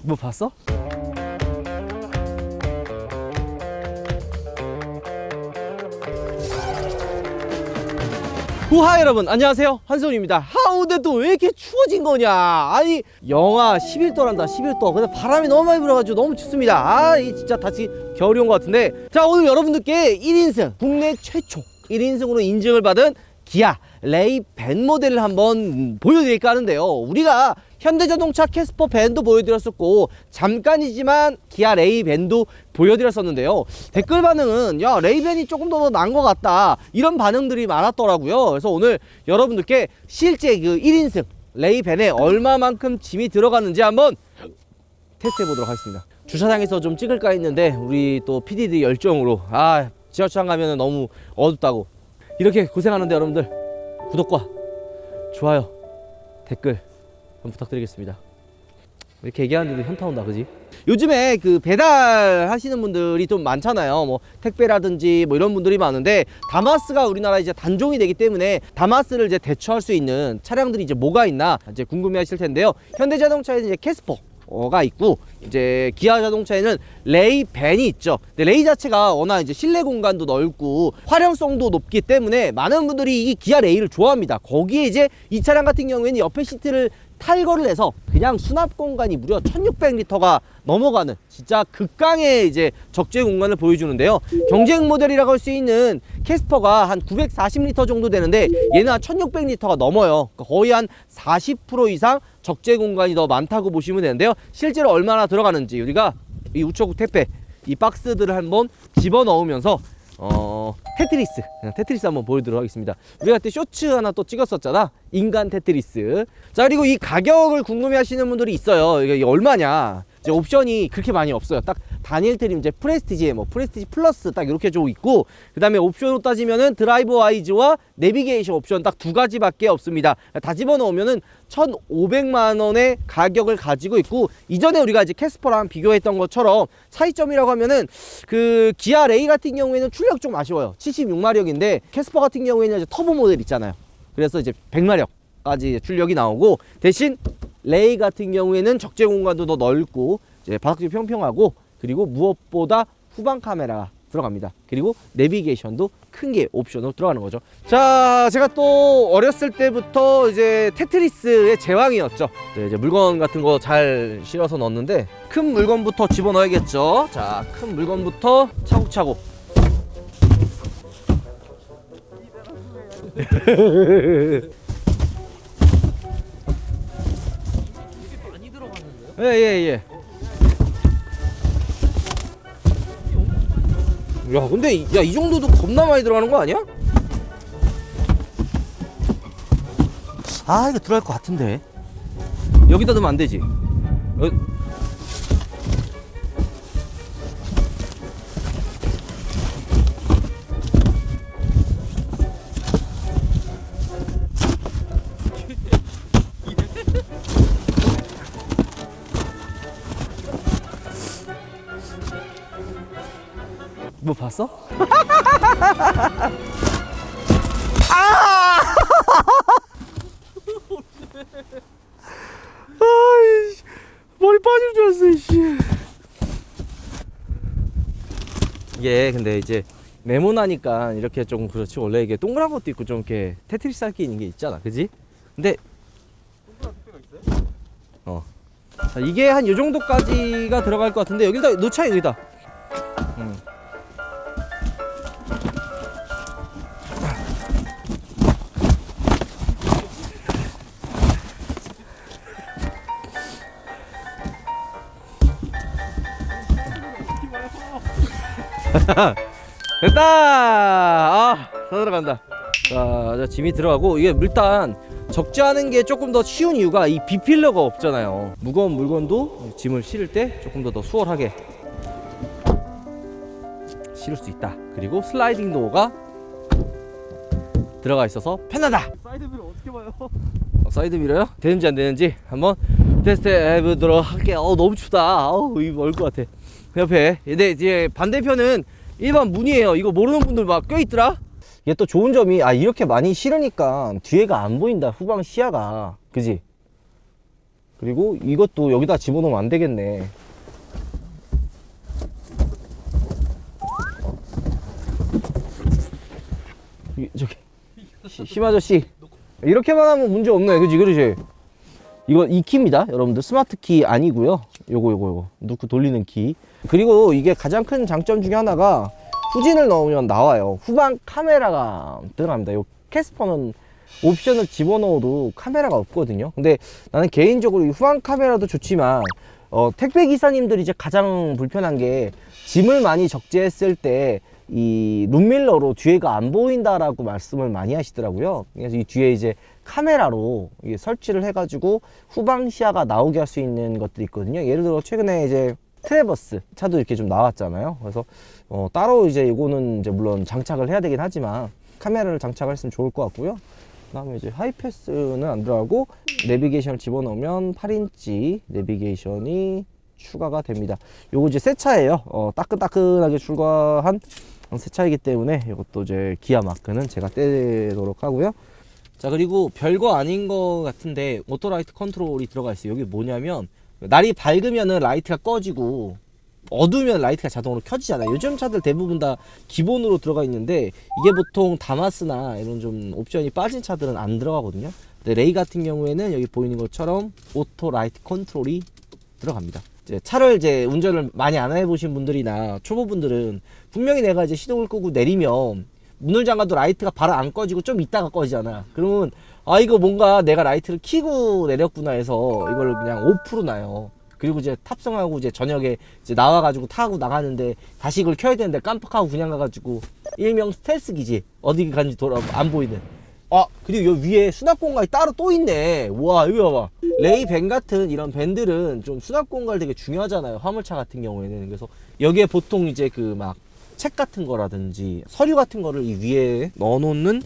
뭐 봤어? 우하 여러분 안녕하세요, 한솔입니다. 근데 또 왜 이렇게 추워진 거냐. 아니 영하 11도란다. 11도. 근데 바람이 너무 많이 불어가지고 너무 춥습니다. 이 진짜 다시 겨울이 온 것 같은데, 자 오늘 여러분들께 1인승 국내 최초 1인승으로 인증을 받은 기아 레이밴 모델을 한번 보여드릴까 하는데요. 우리가 현대자동차 캐스퍼 밴도 보여드렸었고, 잠깐이지만 기아 레이밴도 보여드렸었는데요. 댓글 반응은 야 레이밴이 조금 더 나은 것 같다, 이런 반응들이 많았더라고요. 그래서 오늘 여러분들께 실제 그 1인승 레이밴에 얼마만큼 짐이 들어갔는지 한번 테스트 해보도록 하겠습니다. 주차장에서 좀 찍을까 했는데 우리 또 PD들 열정으로 지하철 가면 너무 어둡다고 이렇게 고생하는데, 여러분들 구독과 좋아요 댓글 좀 부탁드리겠습니다. 이렇게 얘기하는데도 현타 온다, 그지? 요즘에 그 배달 하시는 분들이 좀 많잖아요. 뭐 택배라든지 뭐 이런 분들이 많은데, 다마스가 우리나라 이제 단종이 되기 때문에 다마스를 이제 대처할 수 있는 차량들이 이제 뭐가 있나 이제 궁금해 하실 텐데요. 현대자동차에는 이제 캐스퍼가 있고, 이제 기아 자동차에는 레이밴이 있죠. 근데 레이 자체가 워낙 이제 실내 공간도 넓고 활용성도 높기 때문에 많은 분들이 이 기아 레이를 좋아합니다. 거기에 이제 이 차량 같은 경우에는 옆에 시트를 탈거를 해서 그냥 수납 공간이 무려 1600리터가 넘어가는 진짜 극강의 이제 적재 공간을 보여주는데요. 경쟁 모델이라고 할 수 있는 캐스퍼가 한 940리터 정도 되는데, 얘는 한 1600리터가 넘어요. 그러니까 거의 한 40% 이상 적재 공간이 더 많다고 보시면 되는데요. 실제로 얼마나 들어가는지 우리가 이 우체국 택배 이 박스들을 한번 집어넣으면서 테트리스 한번 보여드리도록 하겠습니다. 우리가 그때 쇼츠 하나 또 찍었었잖아, 인간 테트리스. 자, 그리고 이 가격을 궁금해 하시는 분들이 있어요. 이게 얼마냐. 이제 옵션이 그렇게 많이 없어요. 딱 단일 트림, 이제 프레스티지, 뭐 프레스티지 플러스 딱 이렇게 좀 있고, 그 다음에 옵션으로 따지면은 드라이브 와이즈와 내비게이션 옵션 딱 두 가지밖에 없습니다. 다 집어넣으면은 1,500만 원의 가격을 가지고 있고, 이전에 우리가 이제 캐스퍼랑 비교했던 것처럼 차이점이라고 하면은 그 기아 레이 같은 경우에는 출력이 좀 아쉬워요. 76마력인데 캐스퍼 같은 경우에는 이제 터보 모델 있잖아요. 그래서 이제 100마력까지 출력이 나오고, 대신 레이 같은 경우에는 적재 공간도 더 넓고 이제 바닥도 평평하고, 그리고 무엇보다 후방 카메라가 들어갑니다. 그리고 내비게이션도 큰 게 옵션으로 들어가는 거죠. 자, 제가 또 어렸을 때부터 이제 테트리스의 제왕이었죠. 이제 물건 같은 거 잘 실어서 넣었는데, 큰 물건부터 집어넣어야겠죠. 자, 큰 물건부터 차곡차곡. 많이 들어갔는데요? 예. 야, 근데 이 정도도 겁나 많이 들어가는 거 아니야? 이거 들어갈 것 같은데. 여기다 넣으면 안 되지. 뭐 봤어? 아이씨, 머리 빠진 줄 알았어, 씨. 이게 근데 이제 네모나니까 이렇게 좀 그렇지, 원래 이게 동그란 것도 있고 좀 이렇게 테트리스 할 게 있는 게 있잖아, 그지? 근데 자, 이게 한 요 정도까지가 들어갈 것 같은데, 여기다 놓자, 여기다. 됐다. 다 들어간다. 자, 짐이 들어가고, 이게 일단 적재하는 게 조금 더 쉬운 이유가 이 B필러가 없잖아요. 무거운 물건도 짐을 실을 때 조금 더 수월하게 실을 수 있다. 그리고 슬라이딩 도어가 들어가 있어서 편하다. 사이드 미러 어떻게 봐요? 사이드 미러요? 되는지 안 되는지 한번 테스트 해보도록 할게요. 너무 춥다. 이거 얼 것 같아. 그 옆에. 근데 이제 반대편은 일반 문이에요. 이거 모르는 분들 막 꽤 있더라. 이게 또 좋은 점이 이렇게 많이 실으니까 뒤에가 안 보인다. 후방 시야가. 그지? 그리고 이것도 여기다 집어넣으면 안 되겠네. 저기 심아저씨 이렇게만 하면 문제 없네. 그지? 그러지? 이거 이 키입니다 여러분들. 스마트 키 아니고요. 요거 넣고 돌리는 키. 그리고 이게 가장 큰 장점 중에 하나가 후진을 넣으면 나와요. 후방 카메라가 들어갑니다. 요 캐스퍼는 옵션을 집어넣어도 카메라가 없거든요. 근데 나는 개인적으로 이 후방 카메라도 좋지만 택배 기사님들이 이제 가장 불편한 게 짐을 많이 적재했을 때 이 룸밀러로 뒤에가 안 보인다라고 말씀을 많이 하시더라고요. 그래서 이 뒤에 이제 카메라로 이게 설치를 해가지고 후방 시야가 나오게 할 수 있는 것들이 있거든요. 예를 들어 최근에 이제 트래버스 차도 이렇게 좀 나왔잖아요. 그래서 따로 이제 이거는 이제 물론 장착을 해야 되긴 하지만 카메라를 장착했으면 좋을 것 같고요. 그 다음에 이제 하이패스는 안 들어가고 내비게이션을 집어넣으면 8인치 내비게이션이 추가가 됩니다. 요거 이제 새 차예요. 따끈따끈하게 출고한 새 차이기 때문에 이것도 이제 기아 마크는 제가 떼도록 하고요. 자, 그리고 별거 아닌 거 같은데 오토라이트 컨트롤이 들어가 있어요. 여기 뭐냐면 날이 밝으면은 라이트가 꺼지고 어두우면 라이트가 자동으로 켜지잖아요. 요즘 차들 대부분 다 기본으로 들어가 있는데 이게 보통 다마스나 이런 좀 옵션이 빠진 차들은 안 들어가거든요. 근데 레이 같은 경우에는 여기 보이는 것처럼 오토라이트 컨트롤이 들어갑니다. 이제 차를 이제 운전을 많이 안 해보신 분들이나 초보분들은 분명히 내가 이제 시동을 끄고 내리면 문을 잠가도 라이트가 바로 안 꺼지고 좀 있다가 꺼지잖아. 그러면 이거 뭔가 내가 라이트를 켜고 내렸구나 해서 이걸 그냥 오프로 놔요. 그리고 이제 탑승하고 이제 저녁에 이제 나와가지고 타고 나가는데 다시 이걸 켜야 되는데 깜빡하고 그냥 가가지고 일명 스텔스 기지. 어디 간지 안 보이는. 그리고 여기 위에 수납 공간이 따로 또 있네. 와, 이거 봐봐. 레이 밴 같은 이런 밴들은 좀 수납 공간이 되게 중요하잖아요. 화물차 같은 경우에는. 그래서 여기에 보통 이제 그 막 책 같은 거라든지 서류 같은 거를 이 위에 넣어 놓는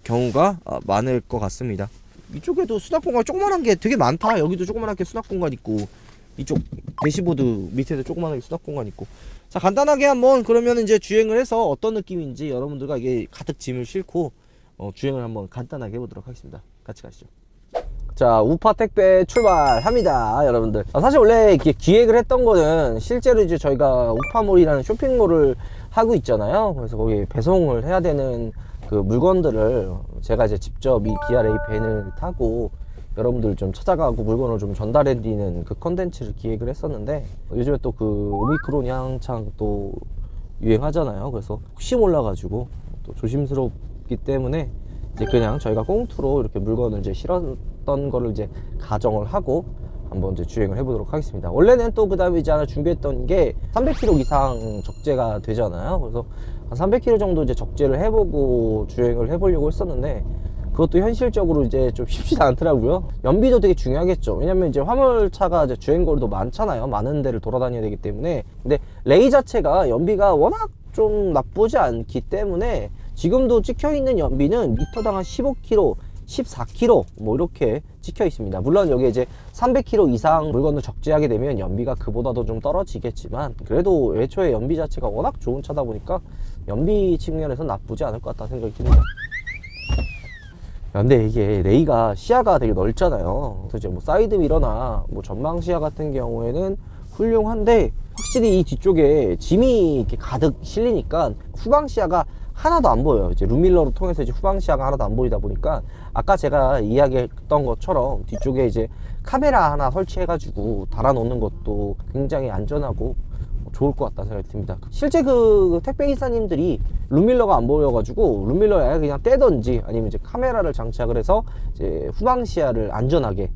경우가 많을 것 같습니다. 이쪽에도 수납 공간 조그만한 게 되게 많다. 여기도 조그만하게 수납 공간 있고 이쪽 대시보드 밑에도 조그만하게 수납 공간 있고. 자, 간단하게 한번 그러면 이제 주행을 해서 어떤 느낌인지 여러분들과 이게 가득 짐을 싣고 주행을 한번 간단하게 해보도록 하겠습니다. 같이 가시죠. 자, 우파 택배 출발합니다, 여러분들. 사실 원래 이렇게 기획을 했던 거는 실제로 이제 저희가 우파몰이라는 쇼핑몰을 하고 있잖아요. 그래서 거기 배송을 해야 되는 그 물건들을 제가 이제 직접 이 기아 레이 밴을 타고 여러분들 좀 찾아가고 물건을 좀 전달해 드리는 그 컨텐츠를 기획을 했었는데 요즘에 또 그 오미크론이 한창 또 유행하잖아요. 그래서 혹시 몰라가지고 또 조심스럽기 때문에 이제 그냥 저희가 꽁투로 이렇게 물건을 이제 실었던 거를 이제 가정을 하고 한번 이제 주행을 해보도록 하겠습니다. 원래는 또 그 다음에 이제 하나 준비했던 게 300km 이상 적재가 되잖아요. 그래서 한 300km 정도 이제 적재를 해보고 주행을 해보려고 했었는데 그것도 현실적으로 이제 좀 쉽지가 않더라고요. 연비도 되게 중요하겠죠. 왜냐면 이제 화물차가 이제 주행거리도 많잖아요. 많은 데를 돌아다녀야 되기 때문에. 근데 레이 자체가 연비가 워낙 좀 나쁘지 않기 때문에 지금도 찍혀있는 연비는 미터당 한 15km, 14km 뭐 이렇게 찍혀 있습니다. 물론 여기 이제 300km 이상 물건을 적재하게 되면 연비가 그보다도 좀 떨어지겠지만 그래도 애초에 연비 자체가 워낙 좋은 차다 보니까 연비 측면에서 나쁘지 않을 것 같다는 생각이 듭니다. 근데 이게 레이가 시야가 되게 넓잖아요. 그래서 이제 뭐 사이드 미러나 뭐 전방 시야 같은 경우에는 훌륭한데 확실히 이 뒤쪽에 짐이 이렇게 가득 실리니까 후방 시야가 하나도 안 보여요. 이제 룸밀러로 통해서 이제 후방 시야가 하나도 안 보이다 보니까 아까 제가 이야기했던 것처럼 뒤쪽에 이제 카메라 하나 설치해가지고 달아놓는 것도 굉장히 안전하고 좋을 것 같다는 생각이 듭니다. 실제 그 택배 기사님들이 룸밀러가 안 보여가지고 룸밀러에 아예 그냥 떼던지 아니면 이제 카메라를 장착을 해서 이제 후방 시야를 안전하게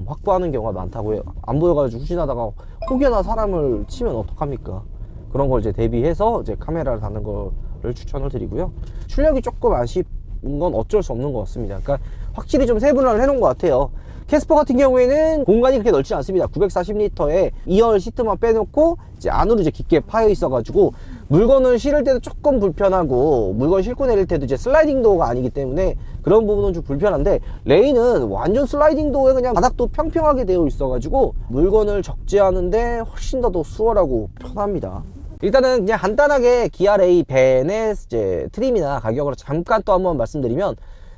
확보하는 경우가 많다고 해요. 안 보여가지고 후진하다가 혹여나 사람을 치면 어떡합니까? 그런 걸 이제 대비해서 이제 카메라를 다는 거를 추천을 드리고요. 출력이 조금 아쉬운 건 어쩔 수 없는 것 같습니다. 그러니까 확실히 좀 세분화를 해놓은 것 같아요. 캐스퍼 같은 경우에는 공간이 그렇게 넓지 않습니다. 940리터에 2열 시트만 빼놓고 이제 안으로 이제 깊게 파여 있어가지고 물건을 실을 때도 조금 불편하고 물건 싣고 내릴 때도 이제 슬라이딩 도어가 아니기 때문에 그런 부분은 좀 불편한데 레이는 완전 슬라이딩 도어에 그냥 바닥도 평평하게 되어 있어가지고 물건을 적재하는데 훨씬 더 수월하고 편합니다. 일단은 그냥 간단하게 기아 레이 벤의 이제 트림이나 가격을 잠깐 또 한번 말씀드리면,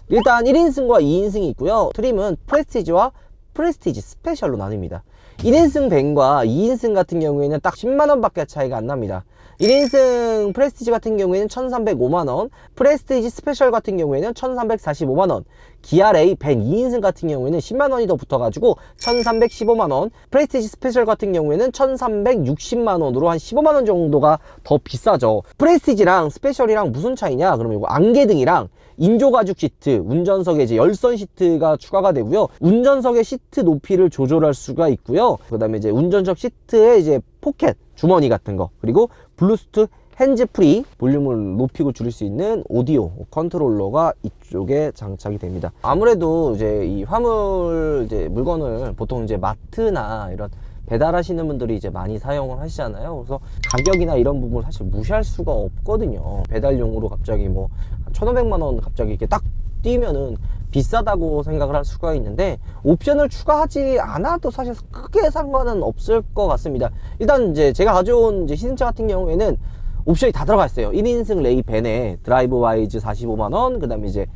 일단 1인승과 2인승이 있고요. 트림은 프레스티지와 프레스티지 스페셜로 나뉩니다. 1인승 벤과 2인승 같은 경우에는 딱 10만원 밖에 차이가 안 납니다. 1인승 프레스티지 같은 경우에는 1305만원, 프레스티지 스페셜 같은 경우에는 1345만원, 기아 레이 벤 2인승 같은 경우에는 10만원이 더 붙어가지고 1315만원, 프레스티지 스페셜 같은 경우에는 1360만원으로 한 15만원 정도가 더 비싸죠. 프레스티지랑 스페셜이랑 무슨 차이냐? 그러면 이거 안개등이랑 인조가죽 시트, 운전석에 이제 열선 시트가 추가가 되고요. 운전석의 시트 높이를 조절할 수가 있고요. 그 다음에 이제 운전석 시트에 이제 포켓, 주머니 같은 거, 그리고 블루투스 핸즈프리, 볼륨을 높이고 줄일 수 있는 오디오 컨트롤러가 이쪽에 장착이 됩니다. 아무래도 이제 이 화물 이제 물건을 보통 이제 마트나 이런 배달하시는 분들이 이제 많이 사용을 하시잖아요. 그래서 가격이나 이런 부분을 사실 무시할 수가 없거든요. 배달용으로 갑자기 뭐 1,500만 원 갑자기 이렇게 딱 뛰면은 비싸다고 생각을 할 수가 있는데, 옵션을 추가하지 않아도 사실 크게 상관은 없을 것 같습니다. 일단 이제 제가 가져온 이제 시승차 같은 경우에는 옵션이 다 들어가 있어요. 1인승 레이 벤에 드라이브 와이즈 45만원, 그 다음에 이제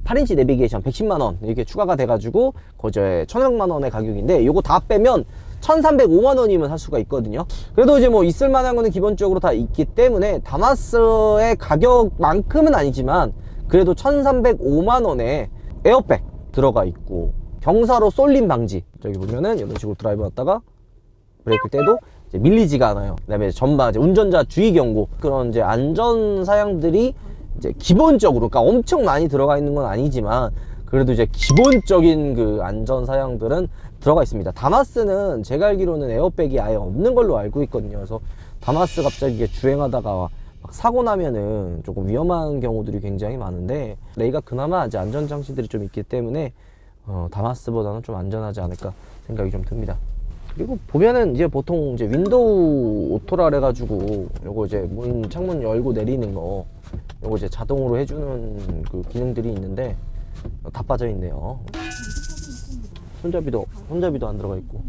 8인치 내비게이션 110만원 이렇게 추가가 돼가지고 거저 1,500만원의 가격인데, 요거 다 빼면 1,305만원이면 살 수가 있거든요. 그래도 이제 뭐 있을만한 거는 기본적으로 다 있기 때문에 다마스의 가격만큼은 아니지만 그래도 1,305만원에 에어백 들어가 있고, 경사로 쏠림 방지, 저기 보면은 이런 식으로 드라이브 왔다가 브레이크 때도 이제 밀리지가 않아요. 그 다음에 전방 이제 운전자 주의 경고, 그런 이제 안전 사양들이 이제 기본적으로, 그러니까 엄청 많이 들어가 있는 건 아니지만 그래도 이제 기본적인 그 안전 사양들은 들어가 있습니다. 다마스는 제가 알기로는 에어백이 아예 없는 걸로 알고 있거든요. 그래서 다마스 갑자기 이게 주행하다가 막 사고 나면은 조금 위험한 경우들이 굉장히 많은데, 레이가 그나마 이제 안전 장치들이 좀 있기 때문에 다마스보다는 좀 안전하지 않을까 생각이 좀 듭니다. 그리고 보면은 이제 보통 이제 윈도우 오토라 해가지고 요거 이제 창문 열고 내리는 거, 요거 이제 자동으로 해주는 그 기능들이 있는데 다 빠져 있네요. 손잡이도 안 들어가 있고,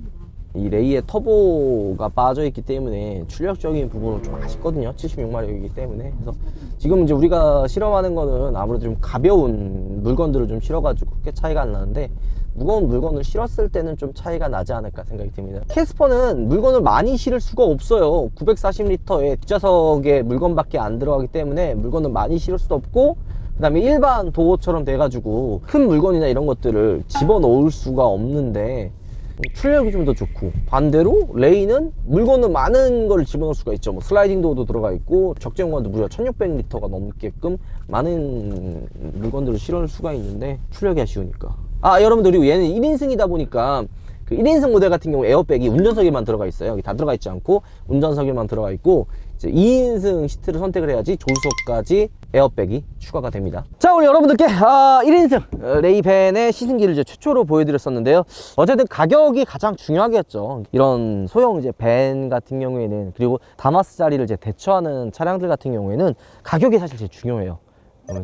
이 레이의 터보가 빠져 있기 때문에 출력적인 부분은 좀 아쉽거든요. 76마력이기 때문에. 그래서 지금 이제 우리가 실험하는 거는 아무래도 좀 가벼운 물건들을 좀 실어가지고 꽤 차이가 안 나는데, 무거운 물건을 실었을 때는 좀 차이가 나지 않을까 생각이 듭니다. 캐스퍼는 물건을 많이 실을 수가 없어요. 940리터의 뒷좌석에 물건밖에 안 들어가기 때문에 물건을 많이 실을 수도 없고, 그 다음에 일반 도어처럼 돼가지고 큰 물건이나 이런 것들을 집어넣을 수가 없는데 출력이 좀 더 좋고, 반대로 레이는 물건을 많은 걸 집어넣을 수가 있죠. 뭐 슬라이딩 도어도 들어가 있고 적재 공간도 무려 1600리터가 넘게끔 많은 물건들을 실을 수가 있는데 출력이 아쉬우니까. 여러분들, 그리고 얘는 1인승이다 보니까 그 1인승 모델 같은 경우 에어백이 운전석에만 들어가 있어요. 여기 다 들어가 있지 않고 운전석에만 들어가 있고, 이제 2인승 시트를 선택을 해야지 조수석까지 에어백이 추가가 됩니다. 자, 오늘 여러분들께 1인승 레이벤의 시승기를 이제 최초로 보여드렸었는데요. 어쨌든 가격이 가장 중요하겠죠. 이런 소형 이제 벤 같은 경우에는, 그리고 다마스 자리를 이제 대처하는 차량들 같은 경우에는 가격이 사실 제일 중요해요.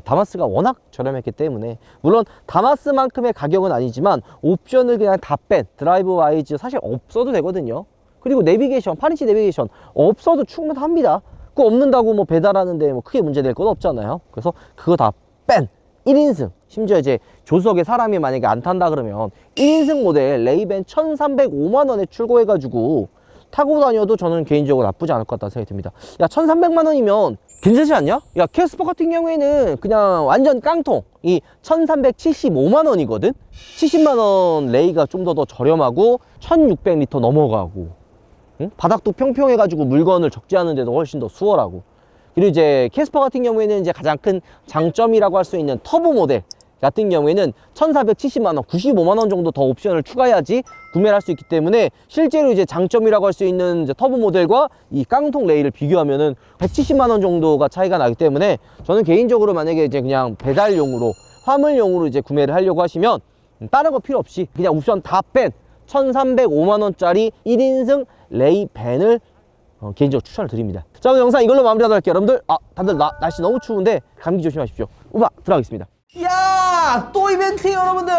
다마스가 워낙 저렴했기 때문에, 물론 다마스만큼의 가격은 아니지만 옵션을 그냥 다 뺀 드라이브 와이즈 사실 없어도 되거든요. 그리고 내비게이션, 8인치 내비게이션 없어도 충분합니다. 그거 없는다고 뭐 배달하는데 뭐 크게 문제될 건 없잖아요. 그래서 그거 다 뺀 1인승, 심지어 이제 조수석에 사람이 만약에 안 탄다 그러면 1인승 모델 레이벤 1,305만원에 출고해가지고 타고 다녀도 저는 개인적으로 나쁘지 않을 것 같다는 생각이 듭니다. 야, 1,300만원이면 괜찮지 않냐? 야, 캐스퍼 같은 경우에는 그냥 완전 깡통, 이 1,375만원이거든? 70만원 레이가 좀 더 저렴하고 1,600리터 넘어가고, 응? 바닥도 평평해가지고 물건을 적재하는데도 훨씬 더 수월하고. 그리고 이제 캐스퍼 같은 경우에는 이제 가장 큰 장점이라고 할 수 있는 터보 모델 같은 경우에는 1,470만원, 95만원 정도 더 옵션을 추가해야지 구매를 할 수 있기 때문에, 실제로 이제 장점이라고 할 수 있는 이제 터보 모델과 이 깡통 레이를 비교하면은 170만원 정도가 차이가 나기 때문에, 저는 개인적으로 만약에 이제 그냥 배달용으로, 화물용으로 이제 구매를 하려고 하시면 다른 거 필요 없이 그냥 옵션 다 뺀 1,305만원짜리 1인승 레이벤을 개인적으로 추천을 드립니다. 자, 오늘 영상 이걸로 마무리하도록 할게요. 여러분들, 다들 날씨 너무 추운데 감기 조심하십시오. 우바 들어가겠습니다. 야, 또 이벤트예요, 여러분들.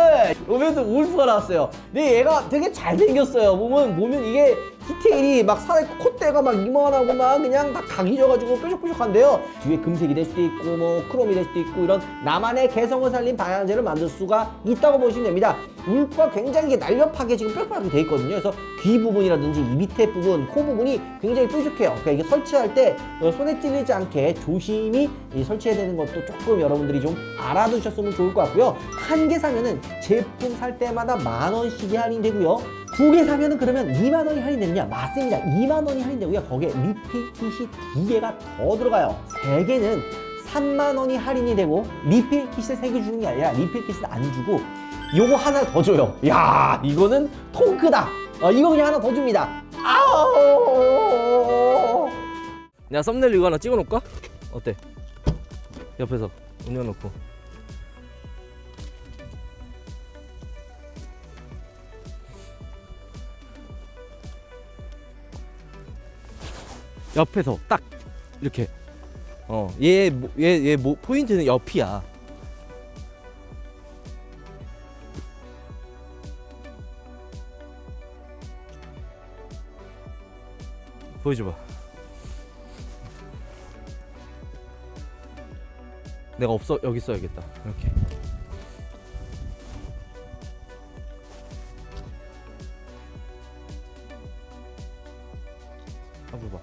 이벤트 울프가 나왔어요. 근데 얘가 되게 잘생겼어요. 보면 이게 디테일이 막 살에 콧대가 막 이만하고 막 그냥 다 각이져가지고 뾰족뾰족한데요. 뒤에 금색이 될 수도 있고 뭐 크롬이 될 수도 있고 이런 나만의 개성을 살린 방향제를 만들 수가 있다고 보시면 됩니다. 물과 굉장히 날렵하게 지금 뾰족하게 돼 있거든요. 그래서 귀 부분이라든지 이 밑에 부분, 코 부분이 굉장히 뾰족해요. 그러니까 이게 설치할 때 손에 찔리지 않게 조심히 설치해야 되는 것도 조금 여러분들이 좀 알아두셨으면 좋을 것 같고요. 한 개 사면은 제품 살 때마다 10,000원씩이 할인되고요. 2개 사면은 그러면 20,000원이 할인되느냐? 맞습니다. 20,000원이 할인되고요. 거기에 리필킷이 2개가 더 들어가요. 3개는 30,000원이 할인이 되고 리필킷을 3개 주는 게 아니라 리필킷을 안 주고 요거 하나 더 줘요. 야, 이거는 통크다. 이거 그냥 하나 더 줍니다. 아우! 내가 썸네일 이거 하나 찍어 놓을까? 어때? 옆에서 음료 놓고. 옆에서 딱 이렇게 얘 포인트는 옆이야. 보여줘봐. 내가 없어 여기 써야겠다. 이렇게. 한번 봐.